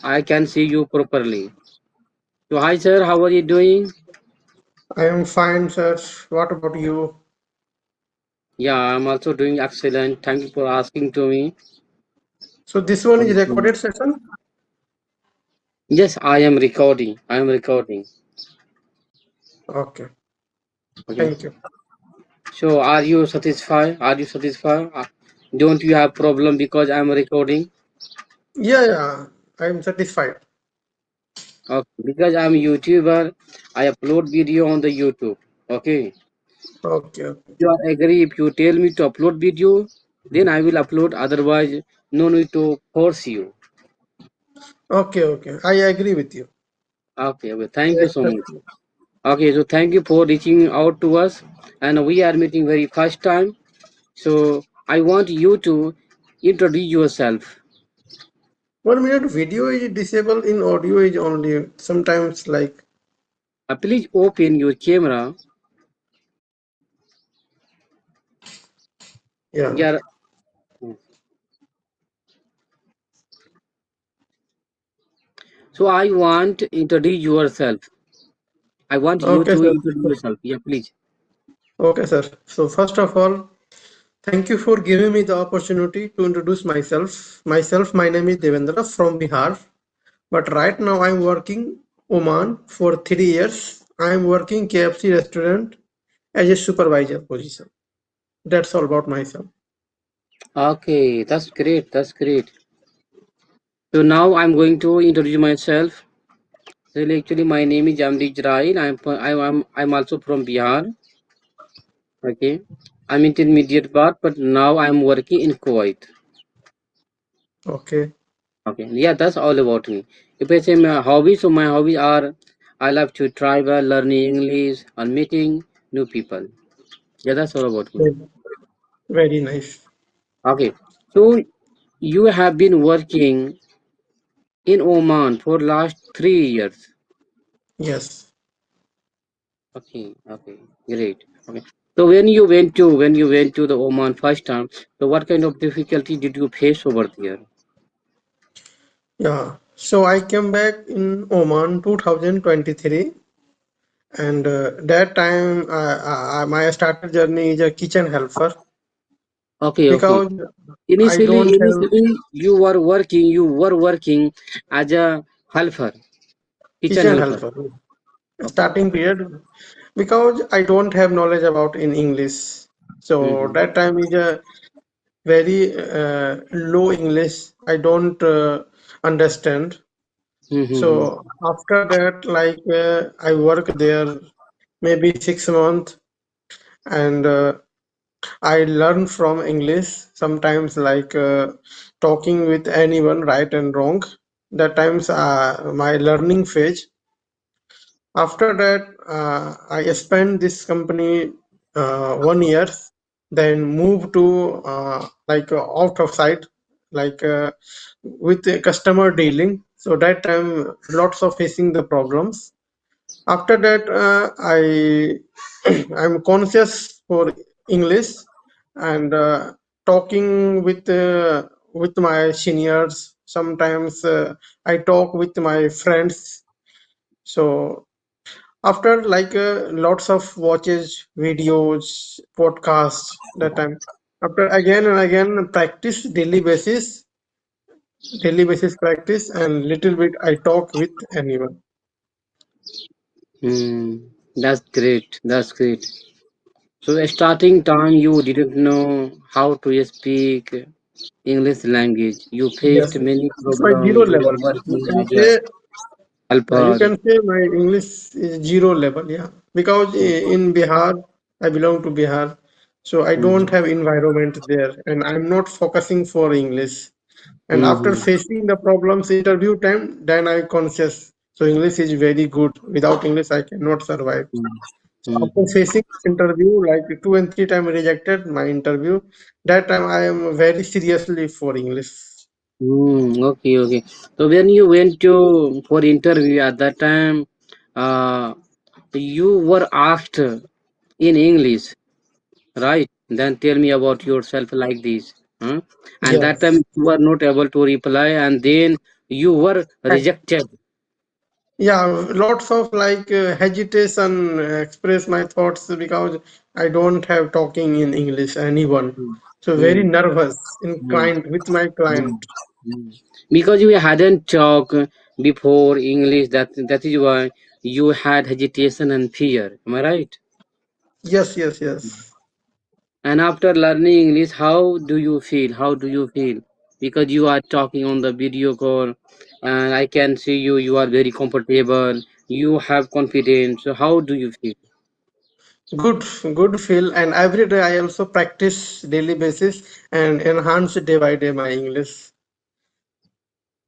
I can see you properly. So hi sir, how are you doing? I am fine, sir. What about you? Yeah, I'm also doing excellent. Thank you for asking to me. So this one is recorded session? Yes, I am recording. I am recording. Okay, Okay. thank you. So are you satisfied? Are you satisfied? Don't you have problem because I'm recording? Yeah, I am satisfied. Okay. Because I'm YouTuber, I upload video on the YouTube. Okay. Okay. You are agree if you tell me to upload video, then I will upload. Otherwise, no need to force you. Okay. I agree with you. Okay. Well, I thank you so accept much. you. Okay. So thank you for reaching out to us, and we are meeting very first time. So I want you to introduce yourself. 1 minute video is disabled in audio is only sometimes like Please open your camera. yeah. Yeah. So I want to introduce yourself. I want you Okay, to sir. introduce yourself. Yeah, please. Okay, sir. So first of all, thank you for giving me the opportunity to introduce myself. My name is Devendra from Bihar. But right now I'm working Oman for 3 years. I'm working KFC restaurant as a supervisor position. That's all about myself. Okay, that's great. That's great. So now I'm going to introduce myself. So actually, my name is Jamdi Jrail. I'm also from Bihar. Okay, I'm intermediate bar, but now I'm working in Kuwait. Okay. Okay, yeah, that's all about me. If I say my hobbies, so my hobbies are I love to travel, learning English, and meeting new people. Yeah, that's all about me. Very, very nice. Okay, so you have been working in Oman for last 3 years. Yes. Okay, great. Okay. So when you went to the Oman first time, so what kind of difficulty did you face over there? Yeah. So I came back in Oman 2023, and that time my started journey is a kitchen helper Okay. because I Initially, don't have initially you were working as a helper, kitchen kitchen helper. helper Okay. starting period because I don't have knowledge about in English. So Mm-hmm. that time is a very low English. I don't understand. Mm-hmm. So after that, like I work there maybe 6 months, and I learn from English sometimes, like talking with anyone, right and wrong. That times my learning phase. After that, I spent this company 1 year, then move to like out of sight, like with the customer dealing. So that time, lots of facing the problems. After that, I I'm conscious for English and talking with my seniors. Sometimes I talk with my friends. So after like lots of watches, videos, podcasts, that time after again and again practice daily basis practice and little bit I talk with anyone. That's great. That's great. So starting time you didn't know how to speak English language. You faced Yes, many it's my zero problems. You level. were You working can as a say, yeah, you helper. can say my English is zero level. Yeah, because in Bihar, I belong to Bihar, so I don't Mm-hmm. have environment there, and I'm not focusing for English. And after Mm-hmm. facing the problems interview time, then I conscious. So English is very good. Without English, I cannot survive. So after Mm-hmm. facing interview, like 2 and 3 times rejected my interview, that time I am very seriously for English. Okay. So when you went to for interview at that time, uh, you were asked in English, right? Then tell me about yourself like this. Huh? And that time Yes, you were not able to reply, and then You were rejected. Yeah, lots of like hesitation express my thoughts because I don't have talking in English anyone. Hmm. So very Hmm. nervous in Hmm. client with my Hmm. client. Hmm. Because you hadn't talked before English, that is why you had hesitation and fear. Am I right? Yes, yes, yes. And after learning English, how do you feel? How do you feel? Because you are talking on the video call, and I can see you. You are very comfortable. You have confidence. So how do you feel? Good, good feel. And every day I also practice daily basis and enhance day by day my English.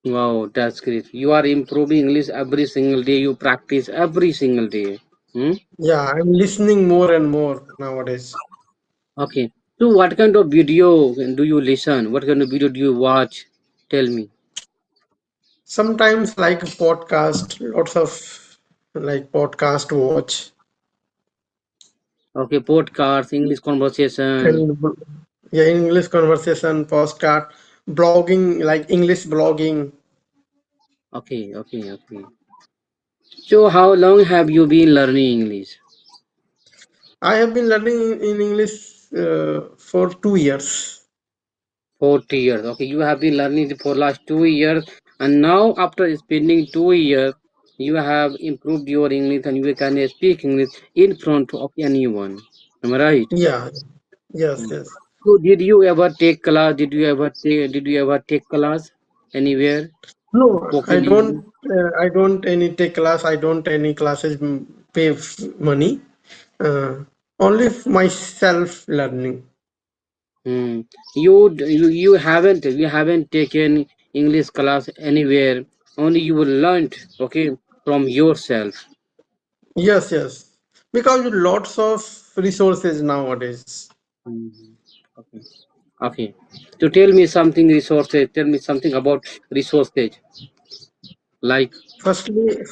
Wow, that's great. You are improving English every single day. You practice every single day. Hmm? Yeah, I'm listening more and more nowadays. Okay. So what kind of video do you listen? What kind of video do you watch? Tell me. Sometimes like podcast, lots of like podcast watch Okay, podcasts, English conversation. and yeah, English conversation, postcard, blogging, like English blogging. Okay, okay, okay. So how long have you been learning English? I have been learning in English for 2 years. 40 years. Okay, you have been learning it for last 2 years, and now after spending 2 years, you have improved your English and you can speak English in front of anyone. Am I right? Yeah, yes, Mm. yes. So did you ever take class? Did you ever take class anywhere? No, I Spoken don't. English? I don't any take class. I don't any classes pay money. Uh, only myself learning. Hmm. You haven't taken English class anywhere. Only you will learn, okay, from yourself. Yes, yes. Because lots of resources nowadays. Mhm. Okay. Okay. To tell me something resources, tell me something about resources. Like,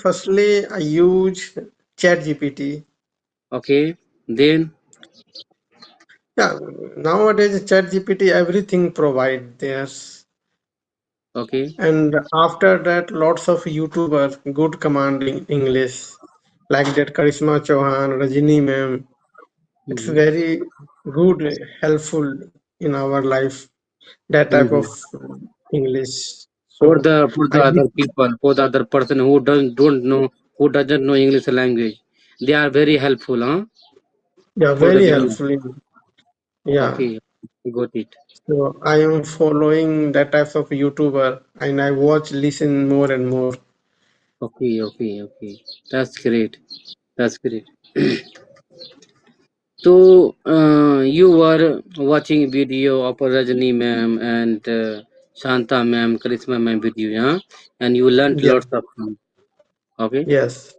Firstly, I use ChatGPT. okay, then, Yeah, nowadays ChatGPT everything provide there's okay. and after that lots of YouTuber good commanding English like that Karisma Chauhan, Rajini ma'am. It's Hmm. very good, helpful in our life that type of Hmm. English. For So the I other people, for the other person who don't know, who doesn't know English language, they are very helpful, huh? yeah For the very beginner. helpful. Yeah. Okay, got it. So I am following that types of YouTuber and I watch, listen more and more. Okay, okay, okay. That's great. That's great. So, you were watching video of Rajani ma'am and Shanta ma'am, Karisma ma'am video, yeah? And you learned Yeah. lots of things. Okay. Yes.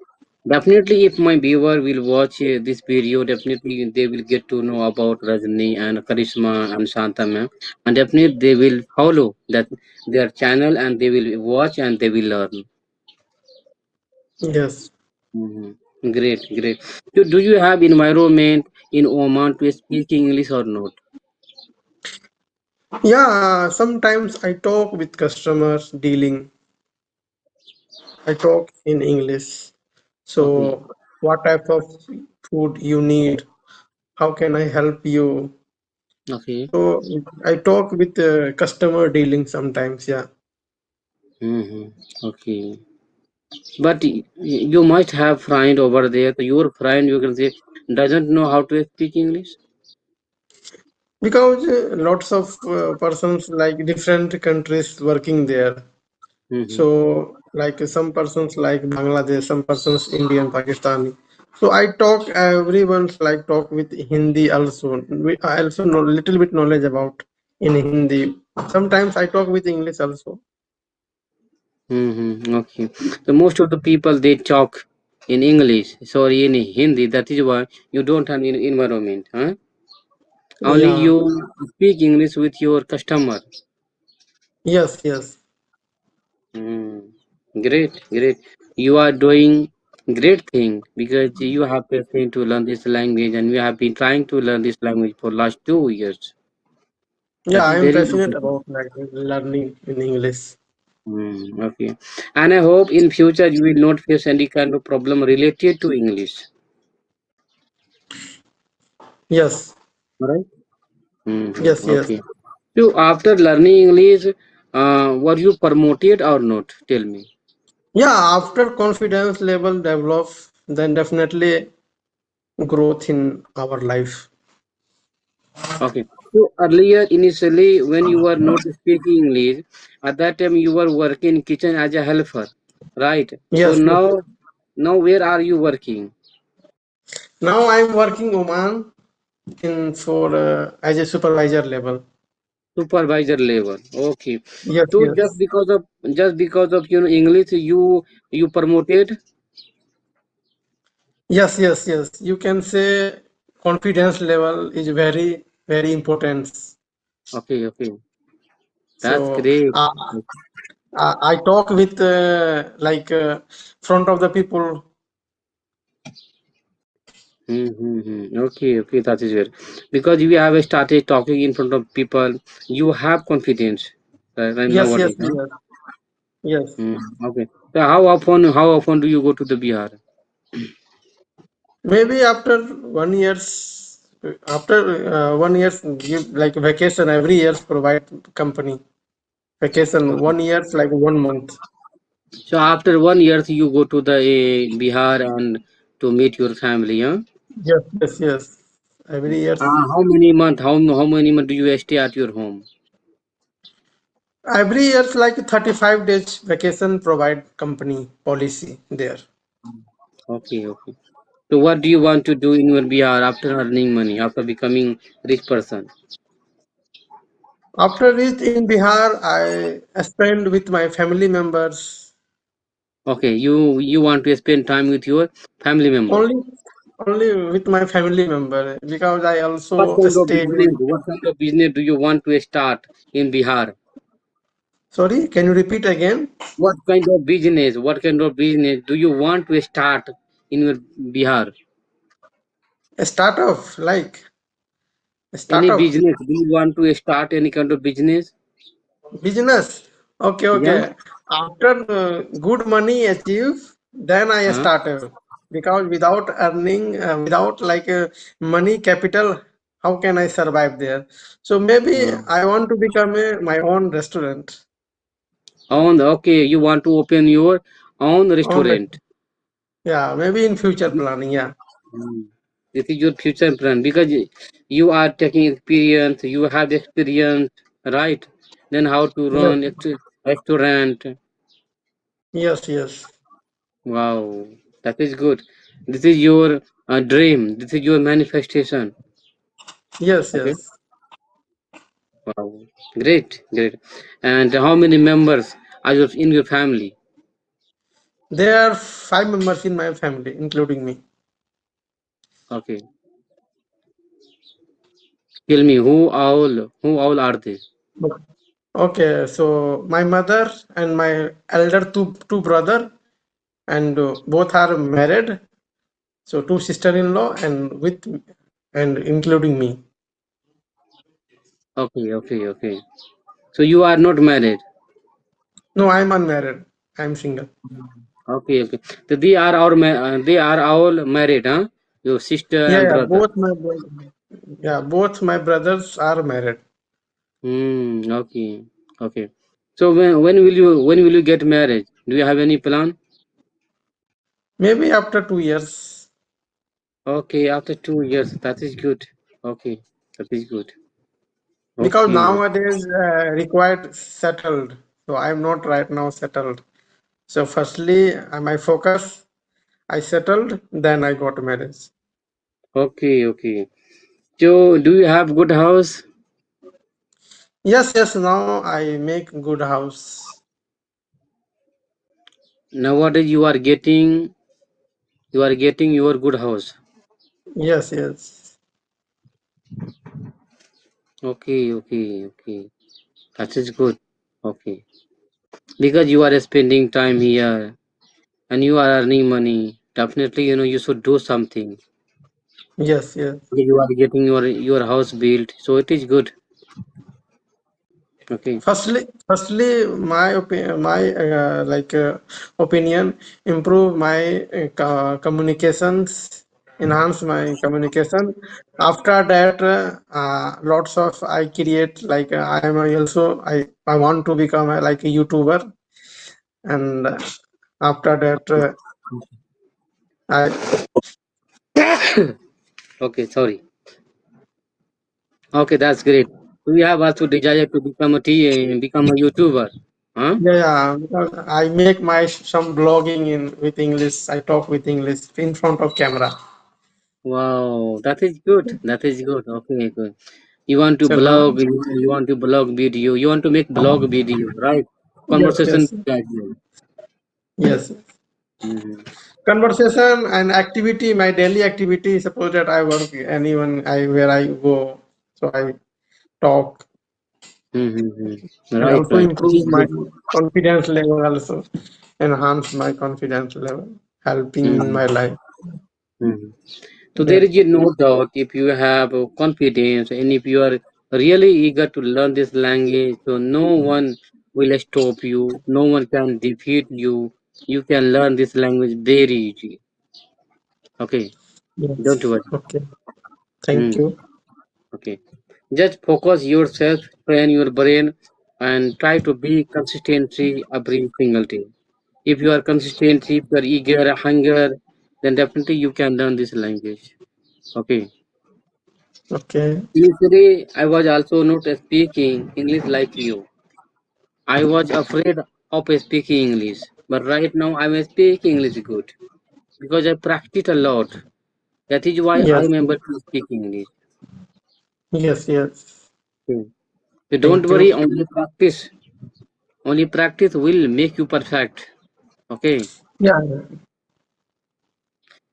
Definitely, if my viewer will watch this video, definitely they will get to know about Rajani and Karisma and Shanta ma'am, and definitely they will follow that their channel and they will watch and they will learn. Yes. Mhm. Great, great. Do you have environment in Oman to speak English or not? Yeah, sometimes I talk with customers dealing. I talk in English. Okay, So, what type of food you need? How can I help you? okay. So, I talk with customer dealing sometimes. Yeah. Hmm. Okay. But you must have friend over there. So your friend, you can say, doesn't know how to speak English. Because lots of persons like different countries working there. Hmm. So, like some persons like Bangladesh, some persons Indian, Pakistani. So I talk everyone's like talk with Hindi also. I also know little bit knowledge about in Hindi. Sometimes I talk with English also. Hmm. Okay. So most of the people they talk in English, sorry, in Hindi. That is why you don't have an environment, huh? Only Yeah. you speak English with your customer. Yes. Yes. Mm. Great, great. You are doing great thing because you have passion to learn this language and you have been trying to learn this language for last 2 years. Yeah. That is I am very passionate important. about like learning in English. Okay. And I hope in future you will not face any kind of problem related to English. Yes, Right? yes, yes. Okay. So after learning English, were you promoted or not? Tell me. Yeah, after confidence level develops, then definitely growth in our life. Okay. So earlier, initially, when you were not speaking English, at that time you were working in kitchen as a helper, right? So Yes, yes. now where are you working? Now I'm working Oman in for as a supervisor level. Supervisor level. Okay. Yes, So yes. just because of English, you promoted. Yes, yes, yes. You can say confidence level is very, very important. Okay, okay. That's So great. I talk with front of the people. Okay, okay, that is it. Because you have started talking in front of people, you have confidence right Yes, yes, nowadays, huh? yes, yes. Okay. So how often do you go to the Bihar? Maybe after 1 years, give like vacation every year provide company vacation Okay. 1 years like 1 month. So after 1 year, you go to the Bihar and to meet your family, huh? Yes, yes, yes. Every years, How many month do you stay at your home? every years like 35 days vacation provide company policy there. Okay, okay. So what do you want to do in your Bihar after earning money, after becoming rich person? After it in Bihar, I spend with my family members. Okay, you want to spend time with your family member. Only only with my family member because I What also kind of stay business? with. What kind of business do you want to start in Bihar? Sorry, can you repeat again? What kind of business? What kind of business do you want to start in your Bihar? A startup like a Any startup business? Do you want to start any kind of business? business. Okay, Yeah. okay. After good money achieve, then I Huh? started because without earning, without money capital, how can I survive there? So maybe Uh, I want to become my own restaurant. okay, you want to open your own Own restaurant. restaurant. Yeah, maybe in future planning. Yeah. Mm. This is your future plan because you are taking experience, you have experience, right? Then how to Yes. run restaurant. Yes. Yes. Wow, that is good. This is your dream. This is your manifestation. Yes. Okay. Yes. Wow, great, great. And how many members are you in your family? There are 5 members in my family, including me. Okay, tell me who all are they? Okay, so my mother and my elder two brother and both are married. So two sister-in-law and including me. Okay, okay, okay. So you are not married. No, I'm unmarried. I'm single. Okay, okay. So they are all married, huh? Your sister Yeah, and yeah, brother. both my brothers are married. Okay, okay. So when will you get married? Do you have any plan? Maybe after 2 years. Okay, after 2 years. That is good. Okay, that is good. Because Okay, nowadays required settled. So I'm not right now settled. So firstly, my focus, I settled, then I got married. okay, okay. So do you have good house? Yes, yes, now I make good house. Nowadays you are getting your good house. Yes, yes. Okay, okay, okay. That is good. Okay. Because you are spending time here and you are earning money. Definitely, you should do something. Yes, yes. You are getting your house built, so it is good. Okay. My opinion, improve my communications, enhance my communication. After that, lots of I create I am also I want to become like a YouTuber, and after that I Okay, sorry. Okay, that's great. Do you have also desire to become a YouTuber? Huh? yeah, because I make my some blogging in with English. I talk with English in front of camera. Wow, that is good. That is good. Okay, good. You want to So now, blog, you want to blog video, you want to make blog video, right? yes, Conversation yes, video. yes. Mm-hmm. Conversation and activity, my daily activity. Suppose that I work anyone I where I go, so I talk Mm-hmm. and Right, also right. That improve is my good. confidence level. Also enhance my confidence level, helping in my Mm-hmm. life. Mm-hmm. So there Yes, is no doubt if you have confidence and if you are really eager to learn this language, so no one will stop you, no one can defeat you. You can learn this language very easy. Okay, don't yes. worry. Okay. Thank Mm, you. okay, just focus yourself, train your brain, and try to be consistency every single day. If you are consistent, if you are eager, hunger, then definitely you can learn this language. Okay. Okay. Initially, I was also not speaking English like you. I was afraid of speaking English, but right now I'm speaking English good because I practice a lot. That is why I Yes. remember to speak English. Yes. Yes. Hmm. So don't Thank worry, you. only practice. Only practice will make you perfect. Okay. Yeah.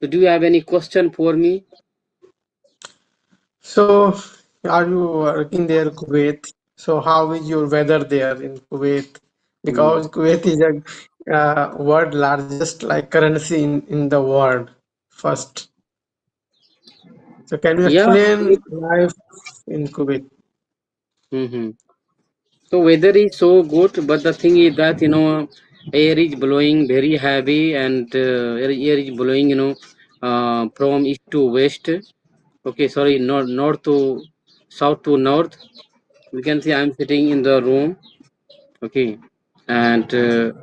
So do you have any question for me? So, are you working there, Kuwait? So, how is your weather there in Kuwait? Hmm. Because Kuwait is a world largest like currency in the world. First, so can you Yeah. explain life in Kuwait? Mm-hmm. So weather is so good, but the thing is that air is blowing very heavy, and air is blowing from east to west. Okay, sorry, north to south to north. We can see I'm sitting in the room. Okay, and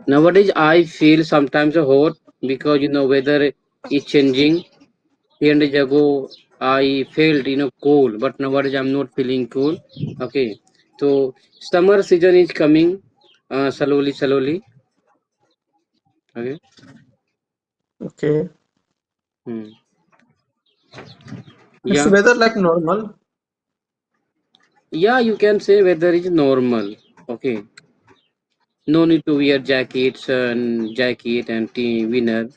nowadays I feel sometimes hot because weather is changing. 3 days ago I felt cold, but nowadays I'm not feeling cold. Okay, so summer season is coming slowly, slowly. Okay. Okay, Hmm. it's Yeah, weather like normal. yeah, you can say weather is normal. Okay, no need to wear jacket and winner.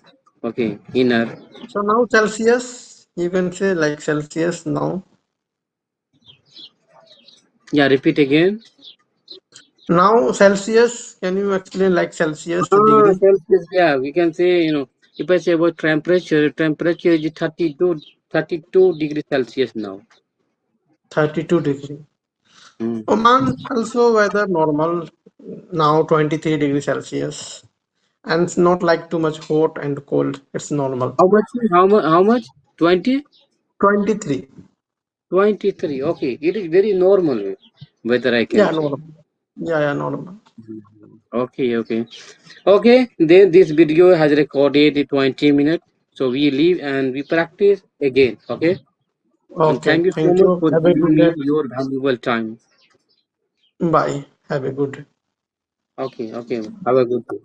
Okay, inner. So now Celsius, you can say like Celsius now. Yeah, repeat again. Now Celsius, can you explain like Celsius Ah, degree? Celsius. Yeah, we can say if I say about temperature is 32 degrees Celsius now. 32 degree. Hmm. Oman also weather normal now 23 degrees Celsius. And it's not like too much hot and cold. It's normal. How much? How much? 20? 23. 23. Okay, it is very normal weather I Yeah, can say. normal. Yeah, yeah, normal. Okay, okay. Okay, then this video has recorded the 20 minutes. So we leave and we practice again. Okay. And Okay, thank you so thank much you. for Have a giving good me day. your valuable time. Bye. Have a good day. Okay, okay. Have a good day.